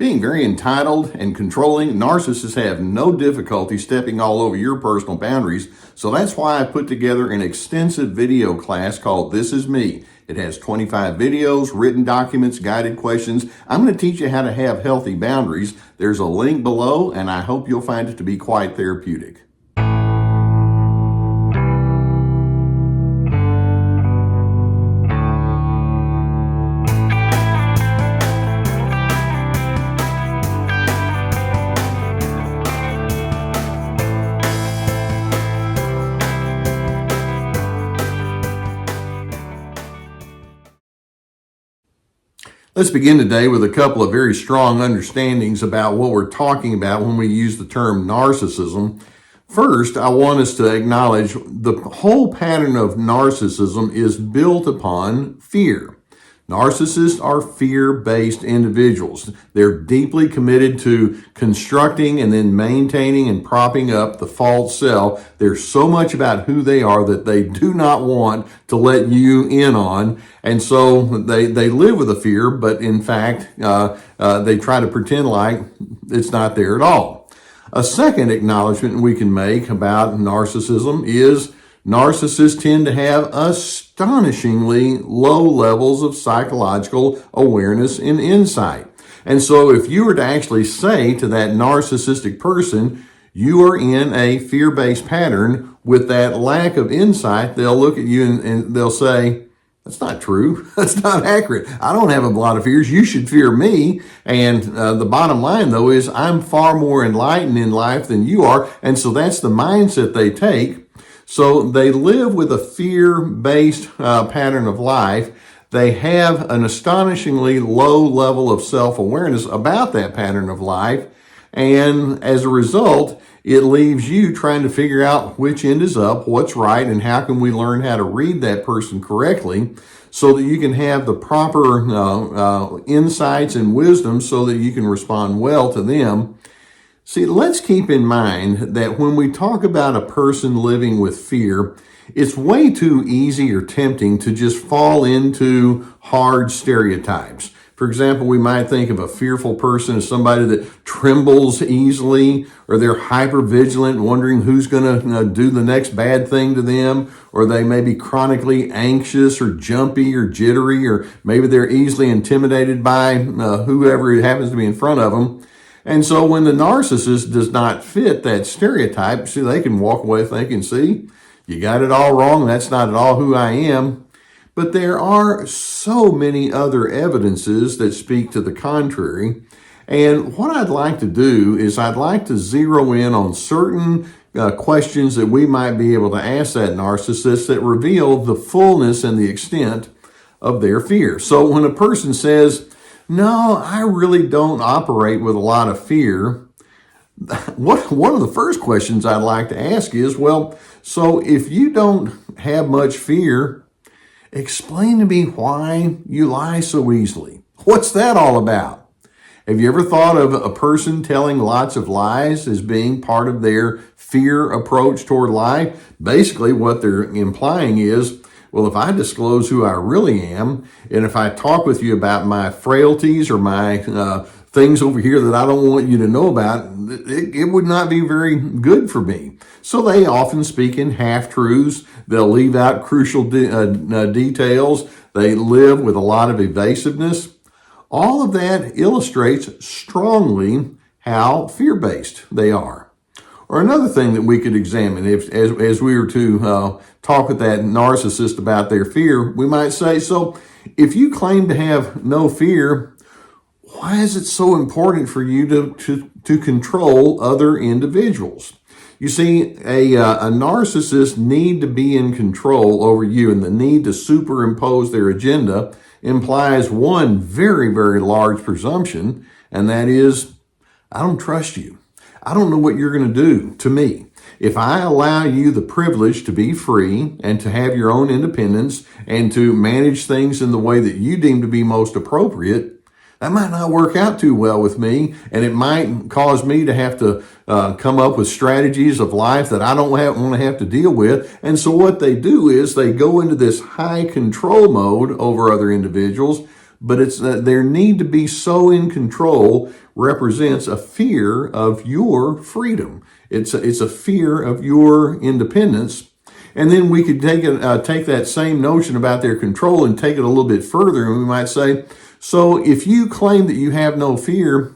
Being very entitled and controlling, narcissists have no difficulty stepping all over your personal boundaries. So that's why I put together an extensive video class called This Is Me. It has 25 videos, written documents, guided questions. I'm going to teach you how to have healthy boundaries. There's a link below, and I hope you'll find it to be quite therapeutic. Let's begin today with a couple of very strong understandings about what we're talking about when we use the term narcissism. First, I want us to acknowledge the whole pattern of narcissism is built upon fear. Narcissists are fear-based individuals. They're deeply committed to constructing and then maintaining and propping up the false self. There's so much about who they are that they do not want to let you in on. And so they live with a fear, but in fact, they try to pretend like it's not there at all. A second acknowledgement we can make about narcissism is narcissists tend to have astonishingly low levels of psychological awareness and insight. And so if you were to actually say to that narcissistic person, you are in a fear-based pattern with that lack of insight, they'll look at you and they'll say, that's not true. That's not accurate. I don't have a lot of fears. You should fear me. And the bottom line, though, is I'm far more enlightened in life than you are. And so that's the mindset they take. So they live with a fear-based pattern of life. They have an astonishingly low level of self-awareness about that pattern of life. And as a result, it leaves you trying to figure out which end is up, what's right, and how can we learn how to read that person correctly so that you can have the proper insights and wisdom so that you can respond well to them. See, let's keep in mind that when we talk about a person living with fear, it's way too easy or tempting to just fall into hard stereotypes. For example, we might think of a fearful person as somebody that trembles easily, or they're hypervigilant, wondering who's going to do the next bad thing to them, or they may be chronically anxious or jumpy or jittery, or maybe they're easily intimidated by whoever happens to be in front of them. And so when the narcissist does not fit that stereotype, see, they can walk away thinking, see, you got it all wrong. That's not at all who I am. But there are so many other evidences that speak to the contrary. And what I'd like to do is I'd like to zero in on certain questions that we might be able to ask that narcissist that reveal the fullness and the extent of their fear. So when a person says, no, I really don't operate with a lot of fear, one of the first questions I'd like to ask is, well, so if you don't have much fear, explain to me why you lie so easily. What's that all about? Have you ever thought of a person telling lots of lies as being part of their fear approach toward life? Basically, what they're implying is, well, if I disclose who I really am, and if I talk with you about my frailties or my things over here that I don't want you to know about, it would not be very good for me. So they often speak in half-truths. They'll leave out crucial details. They live with a lot of evasiveness. All of that illustrates strongly how fear-based they are. Or another thing that we could examine, as we were to talk with that narcissist about their fear, we might say, so if you claim to have no fear, why is it so important for you to control other individuals? You see, a narcissist need to be in control over you, and the need to superimpose their agenda implies one very, very large presumption, and that is, I don't trust you. I don't know what you're going to do to me. If I allow you the privilege to be free and to have your own independence and to manage things in the way that you deem to be most appropriate, that might not work out too well with me, and it might cause me to have to come up with strategies of life that I don't want to have to deal with. And so what they do is they go into this high control mode over other individuals but it's their need to be so in control represents a fear of your freedom. It's a fear of your independence. And then we could take that same notion about their control and take it a little bit further, and we might say, so if you claim that you have no fear,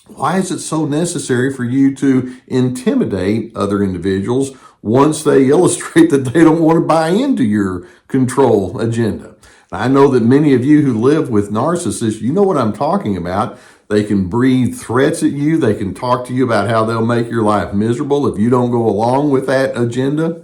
why is it so necessary for you to intimidate other individuals once they illustrate that they don't want to buy into your control agenda? I know that many of you who live with narcissists, you know what I'm talking about. They can breathe threats at you. They can talk to you about how they'll make your life miserable if you don't go along with that agenda.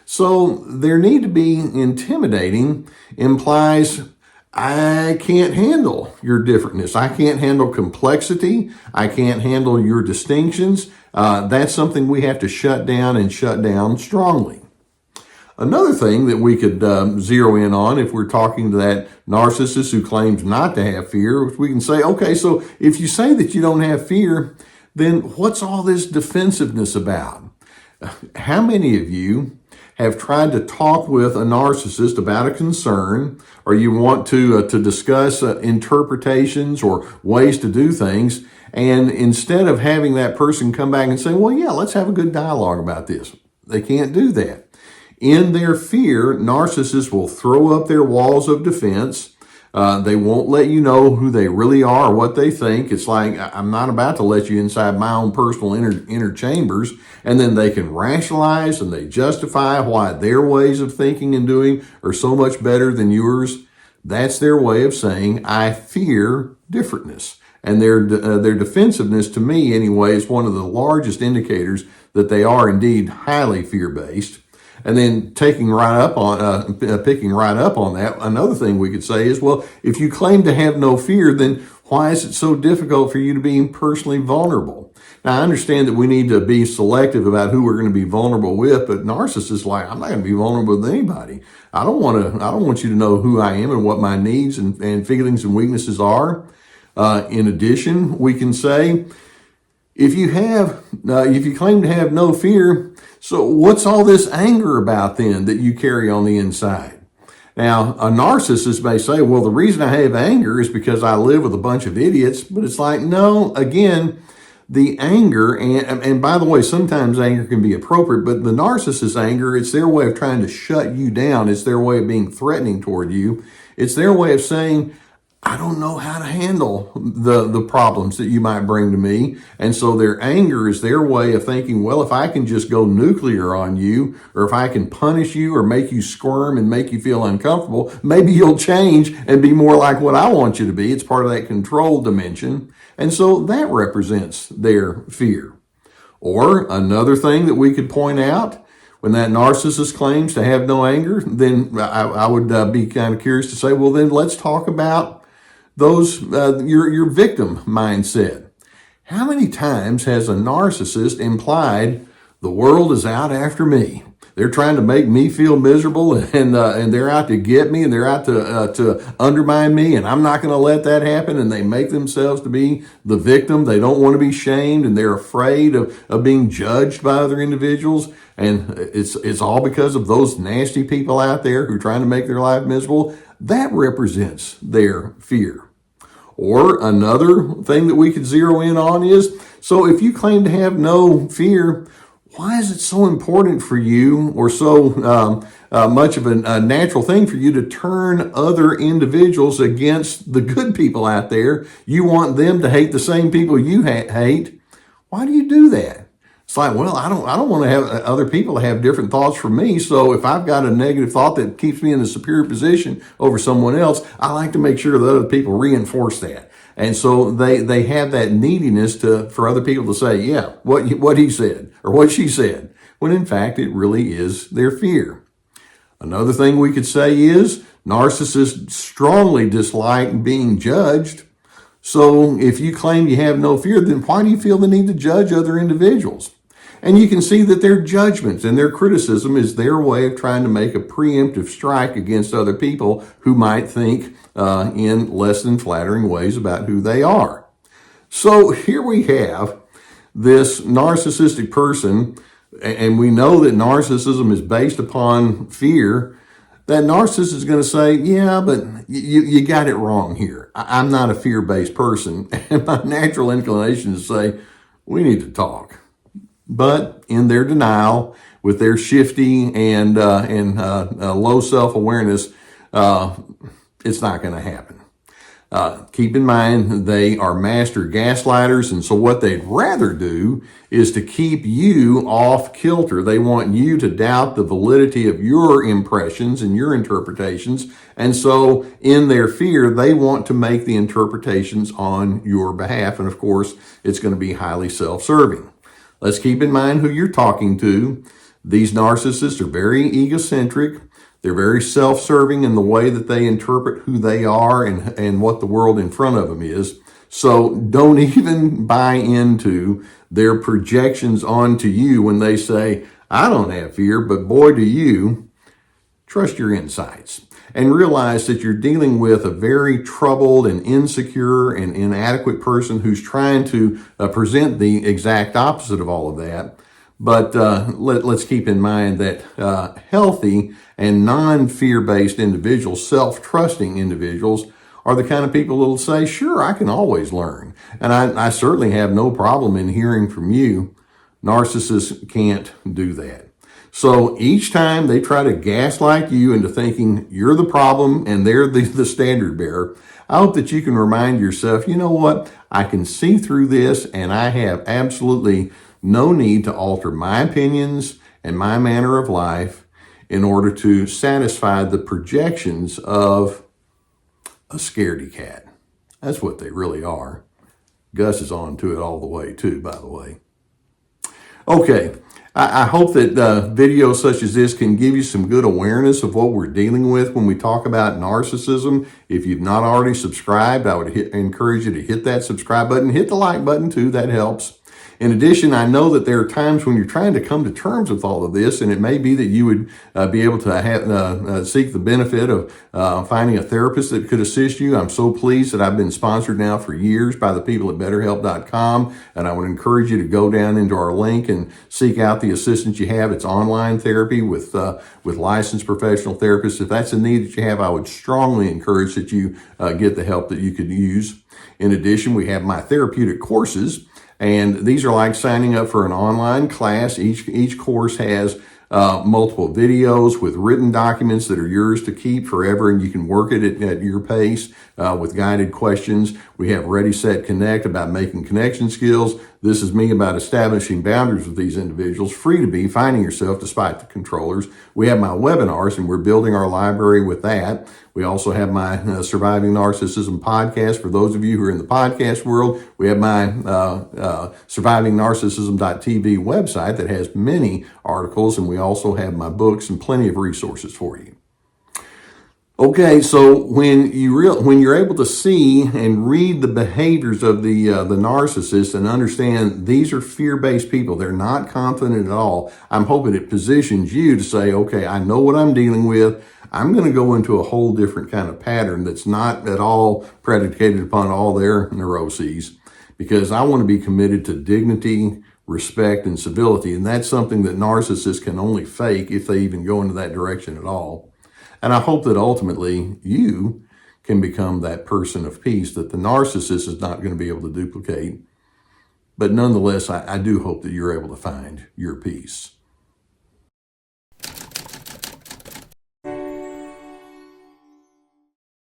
So their need to be intimidating implies, I can't handle your differentness. I can't handle complexity. I can't handle your distinctions. That's something we have to shut down and shut down strongly. Another thing that we could zero in on if we're talking to that narcissist who claims not to have fear, we can say, okay, so if you say that you don't have fear, then what's all this defensiveness about? How many of you have tried to talk with a narcissist about a concern, or you want to discuss interpretations or ways to do things, and instead of having that person come back and say, well, yeah, let's have a good dialogue about this, they can't do that. In their fear, narcissists will throw up their walls of defense. They won't let you know who they really are or what they think. It's like, I'm not about to let you inside my own personal inner chambers. And then they can rationalize and they justify why their ways of thinking and doing are so much better than yours. That's their way of saying, I fear differentness. And their defensiveness, to me anyway, is one of the largest indicators that they are indeed highly fear-based. And then picking right up on that, another thing we could say is, well, if you claim to have no fear, then why is it so difficult for you to be personally vulnerable? Now, I understand that we need to be selective about who we're going to be vulnerable with, but narcissists like, I'm not going to be vulnerable with anybody. I don't want you to know who I am and what my needs and feelings and weaknesses are. In addition, we can say, if you claim to have no fear, so what's all this anger about then that you carry on the inside? Now, a narcissist may say, well, the reason I have anger is because I live with a bunch of idiots. But it's like, no, again, the anger, and by the way, sometimes anger can be appropriate, but the narcissist's anger, it's their way of trying to shut you down. It's their way of being threatening toward you. It's their way of saying, I don't know how to handle the problems that you might bring to me. And so their anger is their way of thinking, well, if I can just go nuclear on you, or if I can punish you or make you squirm and make you feel uncomfortable, maybe you'll change and be more like what I want you to be. It's part of that control dimension. And so that represents their fear. Or another thing that we could point out, when that narcissist claims to have no anger, then I would be kind of curious to say, well, then let's talk about your victim mindset. How many times has a narcissist implied the world is out after me? They're trying to make me feel miserable, and they're out to get me, and they're out to undermine me, and I'm not going to let that happen. And they make themselves to be the victim. They don't want to be shamed, and they're afraid of being judged by other individuals. And it's all because of those nasty people out there who are trying to make their life miserable. That represents their fear. Or another thing that we could zero in on is, so if you claim to have no fear, why is it so important for you, or so much of a natural thing for you, to turn other individuals against the good people out there? You want them to hate the same people you hate. Why do you do that? It's like, well, I don't want to have other people to have different thoughts from me. So if I've got a negative thought that keeps me in a superior position over someone else, I like to make sure that other people reinforce that. And so they have that neediness for other people to say, yeah, what he said or what she said, when in fact it really is their fear. Another thing we could say is narcissists strongly dislike being judged. So if you claim you have no fear, then why do you feel the need to judge other individuals? And you can see that their judgments and their criticism is their way of trying to make a preemptive strike against other people who might think in less than flattering ways about who they are. So here we have this narcissistic person, and we know that narcissism is based upon fear. that narcissist is going to say, yeah, but you got it wrong here. I'm not a fear-based person. And my natural inclination is to say, we need to talk. But in their denial, with their shifty and low self-awareness, it's not going to happen. Keep in mind, they are master gaslighters, and so what they'd rather do is to keep you off kilter. They want you to doubt the validity of your impressions and your interpretations, and so in their fear, they want to make the interpretations on your behalf, and of course, it's going to be highly self-serving. Let's keep in mind who you're talking to. These narcissists are very egocentric. They're very self-serving in the way that they interpret who they are and what the world in front of them is. So don't even buy into their projections onto you when they say, I don't have fear, but boy, do you. Trust your insights and realize that you're dealing with a very troubled and insecure and inadequate person who's trying to present the exact opposite of all of that. But let's keep in mind that healthy and non-fear-based individuals, self-trusting individuals, are the kind of people that will say, sure, I can always learn. And I certainly have no problem in hearing from you. Narcissists can't do that. So each time they try to gaslight you into thinking you're the problem and they're the standard bearer, I hope that you can remind yourself, you know what, I can see through this and I have absolutely no need to alter my opinions and my manner of life in order to satisfy the projections of a scaredy cat. That's what they really are. Gus is on to it all the way too, by the way. Okay, I hope that videos such as this can give you some good awareness of what we're dealing with when we talk about narcissism. If you've not already subscribed, I would encourage you to hit that subscribe button. Hit the like button too, that helps. In addition, I know that there are times when you're trying to come to terms with all of this, and it may be that you would be able to seek the benefit of finding a therapist that could assist you. I'm so pleased that I've been sponsored now for years by the people at BetterHelp.com, and I would encourage you to go down into our link and seek out the assistance you have. It's online therapy with licensed professional therapists. If that's a need that you have, I would strongly encourage that you get the help that you could use. In addition, we have my therapeutic courses. And these are like signing up for an online class. Each course has multiple videos with written documents that are yours to keep forever, and you can work it at your pace with guided questions. We have Ready, Set, Connect about making connection skills. This is me about establishing boundaries with these individuals, free to be, finding yourself despite the controllers. We have my webinars, and we're building our library with that. We also have my Surviving Narcissism podcast. For those of you who are in the podcast world, we have my survivingnarcissism.tv website that has many articles, and we also have my books and plenty of resources for you. Okay, so when you're able to see and read the behaviors of the narcissist and understand these are fear-based people, they're not confident at all, I'm hoping it positions you to say, okay, I know what I'm dealing with. I'm going to go into a whole different kind of pattern that's not at all predicated upon all their neuroses, because I want to be committed to dignity, respect, and civility, and that's something that narcissists can only fake if they even go into that direction at all. And I hope that ultimately you can become that person of peace that the narcissist is not going to be able to duplicate. But nonetheless, I do hope that you're able to find your peace.